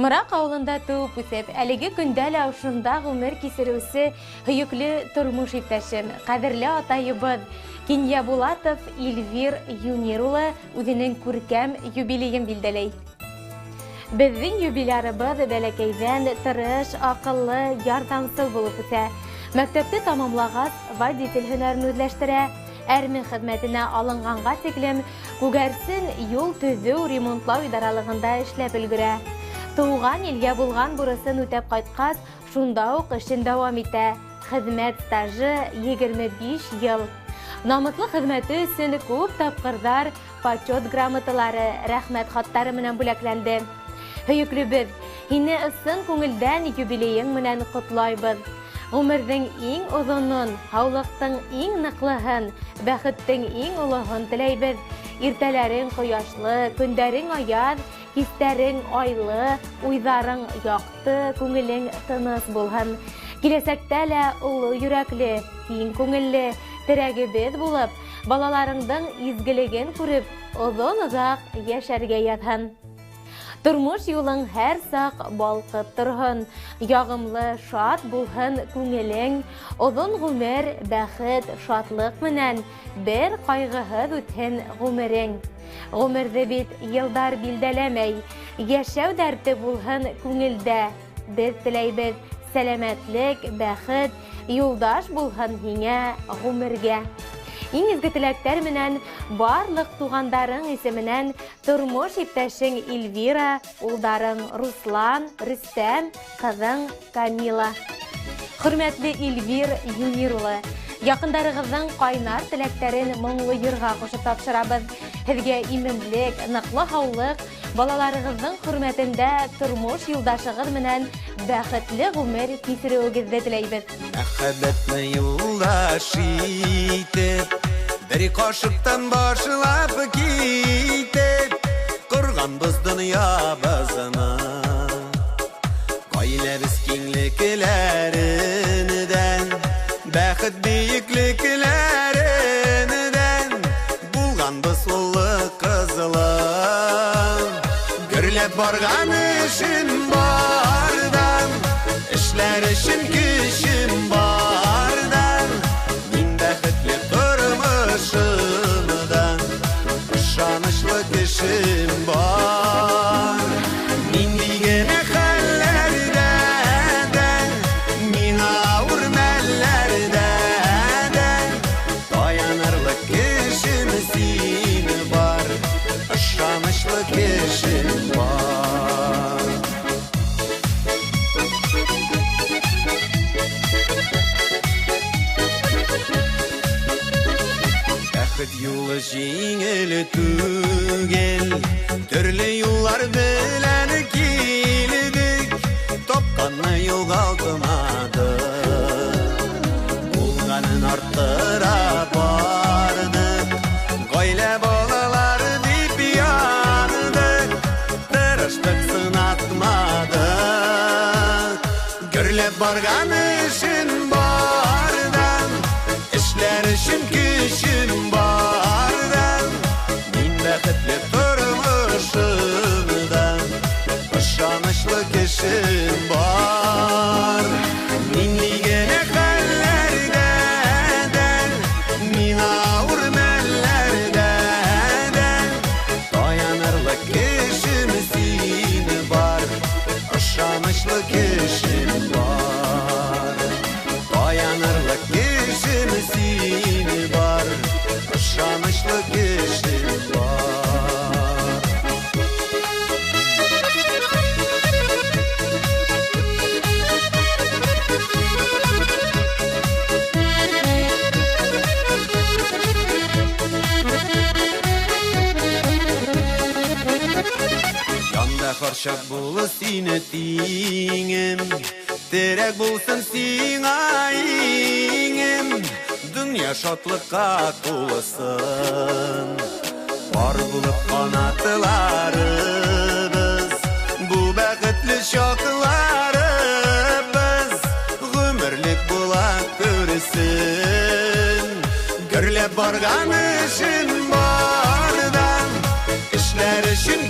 Мырак ауылында туып үсеп, әлеге күндәл аушында ғұмыр кесірусі хүйіклі тұрмыш иптәшім, қадірлі атайыбыз Кинья Булатов Эльвир Юнирулы үзінің күркәм юбилейін білділей. Біздің юбилярыбыз бәләкәйдән тырыш, ақыллы, ярдамсыл болып үсә. Мәктәпті тамамлағас, водитель һөнәрін үзләштірә, әрмен хезмәтенә алынғанға тиклем күгәрсен юл төзеү ремонтлау идаралығында эшләп өлгерә. Туған елге булган бурысын үтәп кайткас, шунда ук эшен дәвам итә. Хезмәт стажы 25 ел. Намыслы хезмәте өчен күп тапкырдар почет грамоталары, рәхмәт хаттары менән бүләкләнде. Һөйүклебез, һине ысын күңелдән юбилейың менән котлайбыз. Гомернең иң озынын, һаулыктың иң ныклыһын, бәхеттең иң улыһын теләйбез. Иртәләрең кояшлы, көндәрең аяз, кистәрең айлы, уйҙарың яҡты, күңелең тыныс булһын. Киләсәктә лә улы йөрәкле, киң күңелле, терәгебеҙ булып, балаларыңдың изгелеген күреп, оҙон-оҙаҡ йәшәргә ятһын. Тормош юлың һәр саҡ балҡып торһон, яғымлы, шат булһын күңелең, оҙон ғүмер, бәхет, шатлыҡ менән, бер ҡайғыһыҙ үтһен ғүмерең. Ғүмерҙе бит йылдар билдәләмәй, йәшәү дәрте булһын күңелдә. Беҙ теләйбеҙ сәләмәтлек, бәхет, юлдаш булһын һиңә ғүмергә. Иң изге теләктәр менән барлык туғандарың исеменән тормош иптәшең Эльвира, улдарың Руслан, Рөстәм, ҡыҙың Камила. Хөрмәтле Эльвир Юнирулы, яҡындарығыҙҙың ҡайнар теләктәрен моңло йырға ҡушып тапшырабыҙ. Һеҙгә именлек, ныҡлы һаулыҡ, балаларығыҙҙың хөрмәтендә тормош юлдашығыҙ менән бәхетле ғүмер кисереүегеҙҙе теләйбеҙ. Мәхәббәтне юлдаш итеп, бер ҡашыҡтан башлап китеп, ҡорғанбыҙ донъябыҙны. Ғаиләбеҙ киңлекләренән, бәхет бейеклекләренән, булғанбыҙ улы ҡызлы. Гөрләп барған эшем бардан, эшләр өчен көчем бардан, мин бәхетле тормышымдан, ышанычлы кешем бар. Мин дигән хәлләрдә дә, мин ауыр мәлләрдә дә, таянырлык кешем син бар, ышанычлы кешем бар. Бәхет юлы жиңел түгел, төрле юллар белән килдек, тапҡанны юғалтмадык, булғанын арттыра бардык, ғаилә балалар дип яндык, тырыштык сынатмадык. Гөрләп барған эшем бардан, эшләр өчен көчем бардан, мин бәхетле тормышымдан, ышанычлы кешем бар. Мин дигән хәлләрдә дә, мин ауыр мәлләрдә дә, таянырлык кешем син бар, ышанычлы кешем бар. Таянырлык кешем син бар, ышанычлы кешем бар. Янда харчак булы сине тиңем, терәк булсын сиңа иңем, дөнья шатлыкка тулысын. Бар булып канатларыбыз, бу бәхетле чакларыбыз, ғүмерлек була күрсен. Гөрләп барган эшем бардан, эшләр өчен